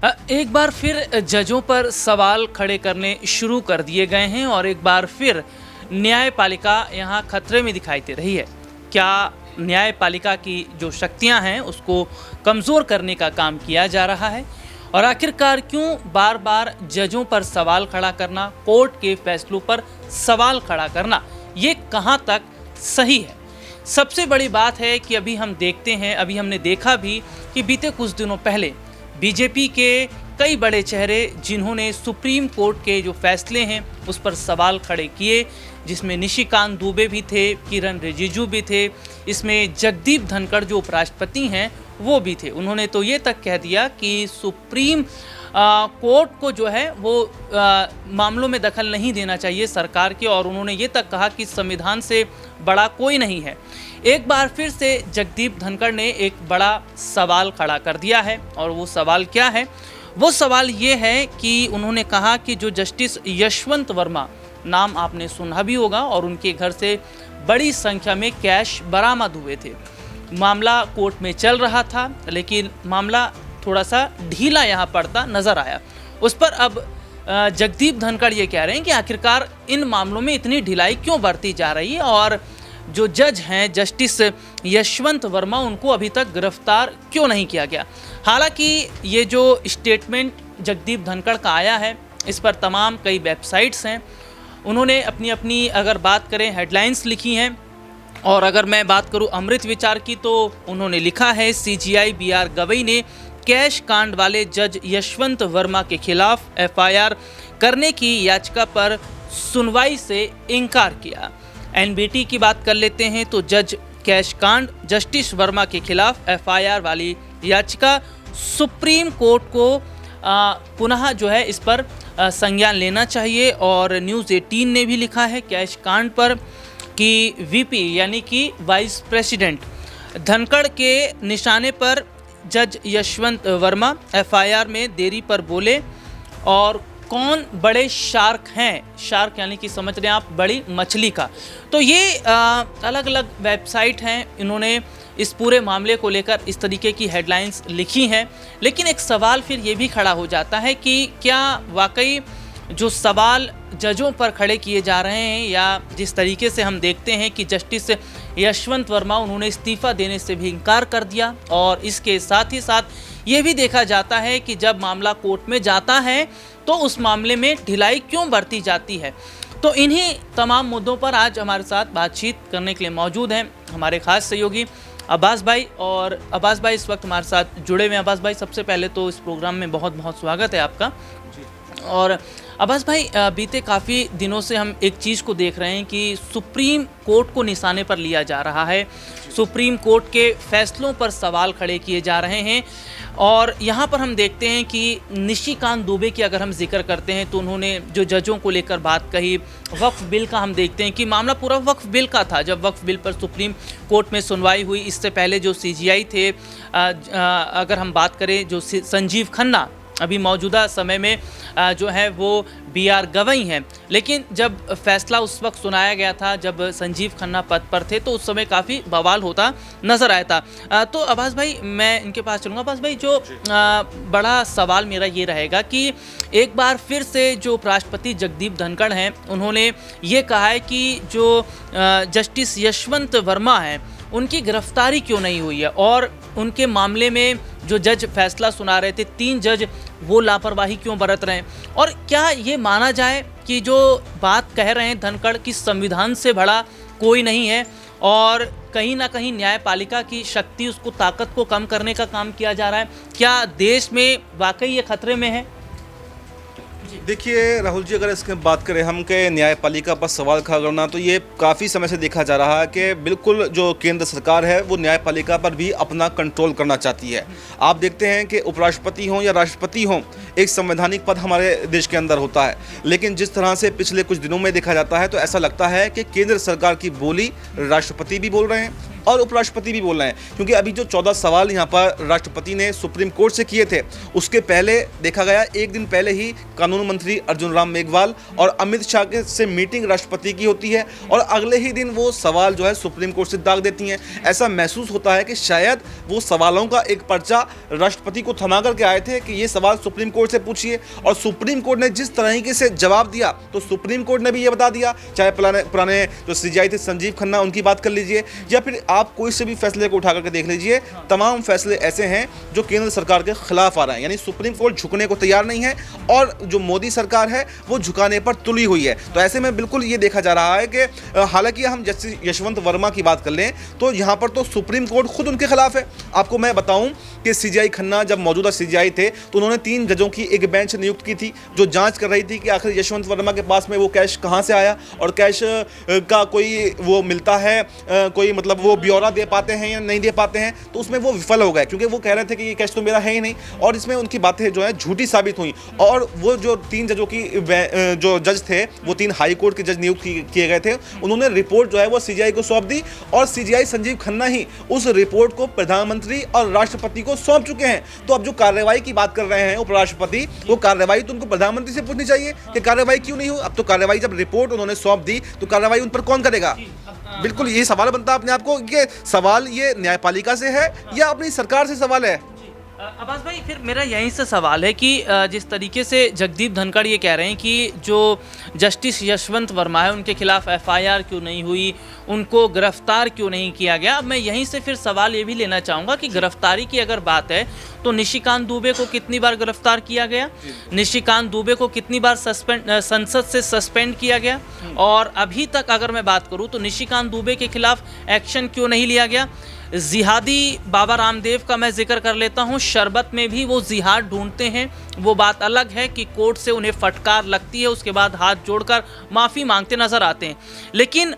एक बार फिर जजों पर सवाल खड़े करने शुरू कर दिए गए हैं और एक बार फिर न्यायपालिका यहाँ खतरे में दिखाई दे रही है। क्या न्यायपालिका की जो शक्तियाँ हैं उसको कमज़ोर करने का काम किया जा रहा है? और आखिरकार क्यों बार बार जजों पर सवाल खड़ा करना, कोर्ट के फैसलों पर सवाल खड़ा करना, ये कहाँ तक सही है? सबसे बड़ी बात है कि अभी हमने देखा भी कि बीते कुछ दिनों पहले बीजेपी के कई बड़े चेहरे जिन्होंने सुप्रीम कोर्ट के जो फैसले हैं उस पर सवाल खड़े किए, जिसमें निशिकांत दुबे भी थे, किरण रिजिजू भी थे, इसमें जगदीप धनखड़ जो उपराष्ट्रपति हैं वो भी थे। उन्होंने तो ये तक कह दिया कि सुप्रीम कोर्ट को जो है वो मामलों में दखल नहीं देना चाहिए सरकार के, और उन्होंने ये तक कहा कि संविधान से बड़ा कोई नहीं है। एक बार फिर से जगदीप धनखड़ ने एक बड़ा सवाल खड़ा कर दिया है, और वो सवाल क्या है? वो सवाल ये है कि उन्होंने कहा कि जो जस्टिस यशवंत वर्मा, नाम आपने सुना भी होगा, और उनके घर से बड़ी संख्या में कैश बरामद हुए थे। मामला कोर्ट में चल रहा था, लेकिन मामला थोड़ा सा ढीला यहाँ पड़ता नज़र आया। उस पर अब जगदीप धनखड़ ये कह रहे हैं कि आखिरकार इन मामलों में इतनी ढिलाई क्यों बरती जा रही है, और जो जज हैं जस्टिस यशवंत वर्मा, उनको अभी तक गिरफ्तार क्यों नहीं किया गया। हालांकि ये जो स्टेटमेंट जगदीप धनखड़ का आया है, इस पर तमाम कई वेबसाइट्स हैं, उन्होंने अपनी अपनी अगर बात करें हेडलाइंस लिखी हैं। और अगर मैं बात करूं अमृत विचार की, तो उन्होंने लिखा है CGI BR गवई ने कैश कांड वाले जज यशवंत वर्मा के खिलाफ FIR करने की याचिका पर सुनवाई से इनकार किया। NBT की बात कर लेते हैं तो जज कैश कांड जस्टिस वर्मा के खिलाफ FIR वाली याचिका सुप्रीम कोर्ट को पुनः जो है इस पर संज्ञान लेना चाहिए। और न्यूज़ 18 ने भी लिखा है कैश कांड पर कि VP यानी कि वाइस प्रेसिडेंट धनखड़ के निशाने पर जज यशवंत वर्मा FIR में देरी पर बोले, और कौन बड़े शार्क हैं, शार्क यानी कि समझ रहे हैं आप, बड़ी मछली का। तो ये अलग अलग वेबसाइट हैं, इन्होंने इस पूरे मामले को लेकर इस तरीके की हेडलाइंस लिखी हैं। लेकिन एक सवाल फिर ये भी खड़ा हो जाता है कि क्या वाकई जो सवाल जजों पर खड़े किए जा रहे हैं, या जिस तरीके से हम देखते हैं कि जस्टिस यशवंत वर्मा उन्होंने इस्तीफ़ा देने से भी इनकार कर दिया, और इसके साथ ही साथ ये भी देखा जाता है कि जब मामला कोर्ट में जाता है तो उस मामले में ढिलाई क्यों बरती जाती है। तो इन्हीं तमाम मुद्दों पर आज हमारे साथ बातचीत करने के लिए मौजूद हैं हमारे खास सहयोगी अब्बास भाई, और अब्बास भाई इस वक्त हमारे साथ जुड़े हुए हैं। अब्बास भाई, सबसे पहले तो इस प्रोग्राम में बहुत बहुत स्वागत है आपका। और अब्बास भाई, बीते काफ़ी दिनों से हम एक चीज़ को देख रहे हैं कि सुप्रीम कोर्ट को निशाने पर लिया जा रहा है, सुप्रीम कोर्ट के फैसलों पर सवाल खड़े किए जा रहे हैं। और यहाँ पर हम देखते हैं कि निशिकांत दुबे की अगर हम जिक्र करते हैं तो उन्होंने जो जजों को लेकर बात कही, वक्फ बिल का हम देखते हैं कि मामला पूरा वक्फ बिल का था। जब वक्फ बिल पर सुप्रीम कोर्ट में सुनवाई हुई, इससे पहले जो CGI थे, अगर हम बात करें जो संजीव खन्ना अभी मौजूदा समय में जो है वो BR गवई हैं, लेकिन जब फैसला उस वक्त सुनाया गया था जब संजीव खन्ना पद पर थे, तो उस समय काफ़ी बवाल होता नज़र आया था। तो अब्बास भाई, मैं इनके पास चलूँगा। अब्बास भाई, जो बड़ा सवाल मेरा ये रहेगा कि एक बार फिर से जो उपराष्ट्रपति जगदीप धनखड़ हैं, उन्होंने ये कहा है कि जो जस्टिस यशवंत वर्मा हैं उनकी गिरफ्तारी क्यों नहीं हुई है, और उनके मामले में जो जज फैसला सुना रहे थे 3 जज, वो लापरवाही क्यों बरत रहे हैं। और क्या ये माना जाए कि जो बात कह रहे हैं धनखड़ की संविधान से बड़ा कोई नहीं है, और कहीं ना कहीं न्यायपालिका की शक्ति, उसको ताकत को कम करने का काम किया जा रहा है? क्या देश में वाकई ये खतरे में है? देखिए राहुल जी, अगर इसकी बात करें हम के न्यायपालिका पर सवाल खड़ा करना, तो ये काफ़ी समय से देखा जा रहा है कि बिल्कुल जो केंद्र सरकार है वो न्यायपालिका पर भी अपना कंट्रोल करना चाहती है। आप देखते हैं कि उपराष्ट्रपति हों या राष्ट्रपति हों, एक संवैधानिक पद हमारे देश के अंदर होता है, लेकिन जिस तरह से पिछले कुछ दिनों में देखा जाता है तो ऐसा लगता है कि केंद्र सरकार की बोली राष्ट्रपति भी बोल रहे हैं और उपराष्ट्रपति भी बोल रहे हैं। क्योंकि अभी जो 14 सवाल यहाँ पर राष्ट्रपति ने सुप्रीम कोर्ट से किए थे, उसके पहले देखा गया एक दिन पहले ही कानून मंत्री अर्जुन राम मेघवाल और अमित शाह से मीटिंग राष्ट्रपति की होती है और अगले ही दिन वो सवाल जो है सुप्रीम कोर्ट से दाग देती हैं। ऐसा महसूस होता है कि शायद वो सवालों का एक पर्चा राष्ट्रपति को थमा करके आए थे कि ये सवाल सुप्रीम कोर्ट से पूछिए, और सुप्रीम कोर्ट ने जिस तरीके से जवाब दिया तो सुप्रीम कोर्ट ने भी ये बता दिया, चाहे पुराने जो सीजीआई थे संजीव खन्ना उनकी बात कर लीजिए या फिर आप कोई से भी फैसले को उठा करके देख लीजिए, तमाम फैसले ऐसे हैं जो केंद्र सरकार के खिलाफ आ रहे हैं। यानी सुप्रीम कोर्ट झुकने को तैयार नहीं है और जो मोदी सरकार है वो झुकाने पर तुली हुई है। तो ऐसे में बिल्कुल ये देखा जा रहा है कि हालांकि हम जस्टिस यशवंत वर्मा की बात कर लें तो यहाँ पर तो सुप्रीम कोर्ट खुद उनके खिलाफ है। आपको मैं बताऊं कि सीजीआई खन्ना जब मौजूदा सीजीआई थे तो उन्होंने 3 जजों की एक बेंच नियुक्त की थी जो जांच कर रही थी कि आखिर यशवंत वर्मा के पास में वो कैश कहाँ से आया और कैश का कोई वो मिलता है, कोई मतलब वो ब्यौरा दे पाते हैं या नहीं दे पाते हैं। तो उसमें वो विफल हो गए क्योंकि वो कह रहे थे कि ये कैश तो मेरा है ही नहीं, और इसमें उनकी बातें जो है झूठी साबित हुई। और वो जो 3 जजों की जो जज थे वो 3 हाई कोर्ट के जज नियुक्त किए गए थे, उन्होंने रिपोर्ट जो है वो सीजीआई को सौंप दी और सीजीआई संजीव खन्ना ही उस रिपोर्ट को प्रधानमंत्री और राष्ट्रपति को सौंप चुके हैं। तो अब जो कार्रवाई की बात कर रहे हैं उपराष्ट्रपति, वो कार्रवाई तो उनको प्रधानमंत्री से पूछनी चाहिए कि कार्रवाई क्यों नहीं हुई। अब तो कार्रवाई जब रिपोर्ट उन्होंने सौंप दी तो कार्रवाई उन पर कौन करेगा? बिल्कुल ये सवाल बनता है अपने आप को कि सवाल ये न्यायपालिका से है या अपनी सरकार से सवाल है। अब्बास भाई, फिर मेरा यहीं से सवाल है कि जिस तरीके से जगदीप धनखड़ ये कह रहे हैं कि जो जस्टिस यशवंत वर्मा है उनके खिलाफ एफआईआर क्यों नहीं हुई, उनको गिरफ्तार क्यों नहीं किया गया। अब मैं यहीं से फिर सवाल ये भी लेना चाहूँगा कि गिरफ्तारी की अगर बात है तो निशिकांत दुबे को कितनी बार गिरफ्तार किया गया, निशिकांत दुबे को कितनी बार संसद से सस्पेंड किया गया, और अभी तक अगर मैं बात करूँ तो निशिकांत दुबे के खिलाफ एक्शन क्यों नहीं लिया गया। जिहादी बाबा रामदेव का मैं जिक्र कर लेता हूँ, शरबत में भी वो जिहाद ढूंढते हैं, वो बात अलग है कि कोर्ट से उन्हें फटकार लगती है, उसके बाद हाथ जोड़कर माफ़ी मांगते नजर आते हैं। लेकिन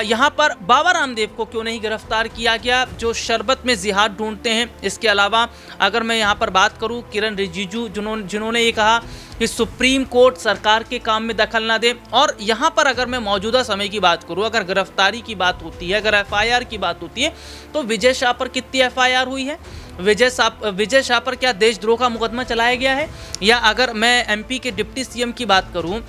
यहाँ पर बाबा रामदेव को क्यों नहीं गिरफ्तार किया गया जो शरबत में जिहाद ढूंढते हैं। इसके अलावा अगर मैं यहाँ पर बात करूँ किरण रिजिजू जिन्होंने ये कहा कि सुप्रीम कोर्ट सरकार के काम में दखल ना दे, और यहाँ पर अगर मैं मौजूदा समय की बात करूँ, अगर गिरफ्तारी की बात होती है, अगर एफआईआर की बात होती है तो विजय शाह पर कितनी एफआईआर हुई है, विजय शाह पर क्या देशद्रोह का मुकदमा चलाया गया है। या अगर मैं एमपी के डिप्टी सीएम की बात करूं,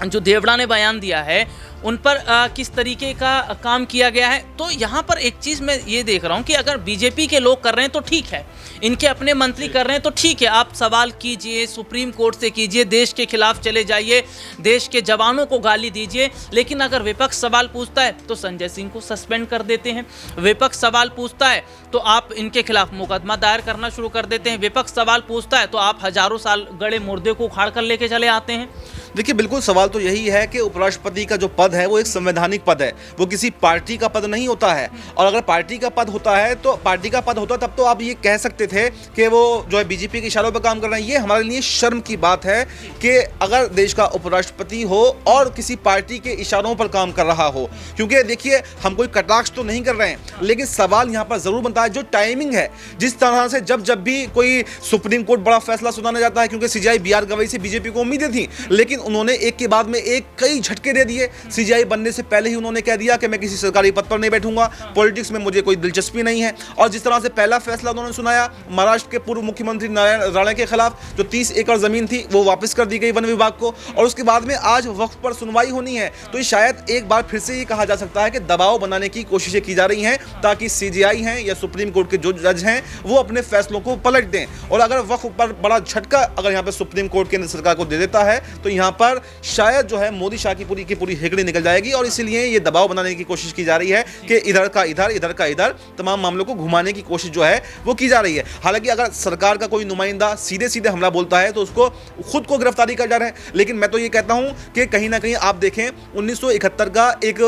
जो देवड़ा ने बयान दिया है उन पर किस तरीके का काम किया गया है। तो यहाँ पर एक चीज़ मैं ये देख रहा हूँ कि अगर बीजेपी के लोग कर रहे हैं तो ठीक है, इनके अपने मंत्री कर रहे हैं तो ठीक है, आप सवाल कीजिए, सुप्रीम कोर्ट से कीजिए, देश के खिलाफ चले जाइए, देश के जवानों को गाली दीजिए। लेकिन अगर विपक्ष सवाल पूछता है तो संजय सिंह को सस्पेंड कर देते हैं, विपक्ष सवाल पूछता है तो आप इनके खिलाफ मुकदमा दायर करना शुरू कर देते हैं, विपक्ष सवाल पूछता है तो आप हजारों साल गड़े मुर्दे को उखाड़ कर लेके चले आते हैं। देखिए बिल्कुल सवाल तो यही है कि उपराष्ट्रपति का जो पद है वो एक संवैधानिक पद है, वो किसी पार्टी का पद नहीं होता है। और अगर पार्टी का पद होता है तो तब तो आप ये कह सकते थे कि वो जो है बीजेपी के इशारों पर काम कर रहे हैं। ये हमारे लिए शर्म की बात है कि अगर देश का उपराष्ट्रपति हो और किसी पार्टी के इशारों पर काम कर रहा हो। क्योंकि देखिए हम कोई कटाक्ष तो नहीं कर रहे हैं, लेकिन सवाल यहाँ पर जरूर बनता है जो टाइमिंग है, जिस तरह से जब भी कोई सुप्रीम कोर्ट बड़ा फैसला सुनाने जाता है, क्योंकि सीजीआई बीआर गवई से बीजेपी को उम्मीदें थी, लेकिन उन्होंने एक के बाद में एक कई झटके दे दिए। सीजीआई बनने से पहले ही उन्होंने कह दिया कि मैं किसी सरकारी पद पर नहीं बैठूंगा, पॉलिटिक्स में मुझे कोई दिलचस्पी नहीं है। और जिस तरह से पहला फैसला उन्होंने सुनाया महाराष्ट्र के पूर्व मुख्यमंत्री नारायण राणे के खिलाफ, जो 30 एकड़ जमीन थी वो वापस कर दी गई वन विभाग को, और उसके बाद में आज वक्फ पर सुनवाई होनी है। तो शायद एक बार फिर से ये कहा जा सकता है कि दबाव बनाने की कोशिशें की जा रही हैं ताकि सीजीआई हैं या सुप्रीम कोर्ट के जो जज हैं वो अपने फैसलों को पलट दें। और अगर वक्फ पर बड़ा झटका अगर यहाँ पर सुप्रीम कोर्ट केंद्र सरकार को दे देता है तो यहाँ पर शायद जो है मोदी शाह की पूरी हेकड़ी निकल जाएगी। और इसलिए ये दबाव बनाने की कोशिश की जा रही है कि इधर का इधर तमाम मामलों को घुमाने की कोशिश जो है वो की जा रही है। हालांकि अगर सरकार का कोई नुमाइंदा सीधे हमला बोलता है तो उसको खुद को गिरफ्तारी का डर है। लेकिन मैं तो ये कहता हूं कि कहीं ना कहीं आप देखें 1971 का एक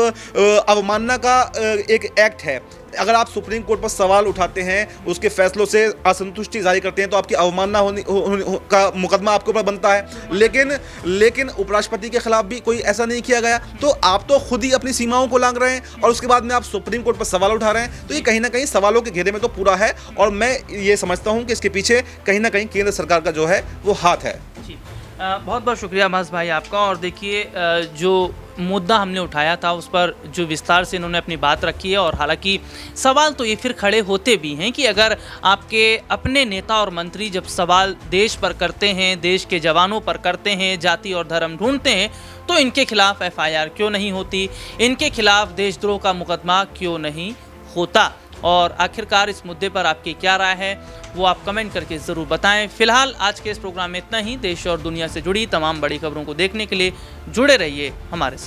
अवमानना का एक एक्ट है, अगर आप सुप्रीम कोर्ट पर सवाल उठाते हैं, उसके फैसलों से असंतुष्टि जाहिर करते हैं, तो आपकी अवमानना का मुकदमा आपके ऊपर बनता है। लेकिन उपराष्ट्रपति के खिलाफ भी कोई ऐसा नहीं किया गया। तो आप तो खुद ही अपनी सीमाओं को लांघ रहे हैं और उसके बाद में आप सुप्रीम कोर्ट पर सवाल उठा रहे हैं। तो ये कहीं ना कहीं सवालों के घेरे में तो पूरा है, और मैं ये समझता हूं कि इसके पीछे कहीं ना कहीं केंद्र सरकार का जो है वो हाथ है। जी, बहुत बहुत शुक्रिया मास भाई आपका। और देखिए, जो मुद्दा हमने उठाया था उस पर जो विस्तार से इन्होंने अपनी बात रखी है, और हालांकि सवाल तो ये फिर खड़े होते भी हैं कि अगर आपके अपने नेता और मंत्री जब सवाल देश पर करते हैं, देश के जवानों पर करते हैं, जाति और धर्म ढूंढते हैं, तो इनके खिलाफ FIR क्यों नहीं होती, इनके खिलाफ देशद्रोह का मुकदमा क्यों नहीं होता। और आखिरकार इस मुद्दे पर आपकी क्या राय है वो आप कमेंट करके ज़रूर बताएं। फिलहाल आज के इस प्रोग्राम में इतना ही। देश और दुनिया से जुड़ी तमाम बड़ी खबरों को देखने के लिए जुड़े रहिए हमारे साथ।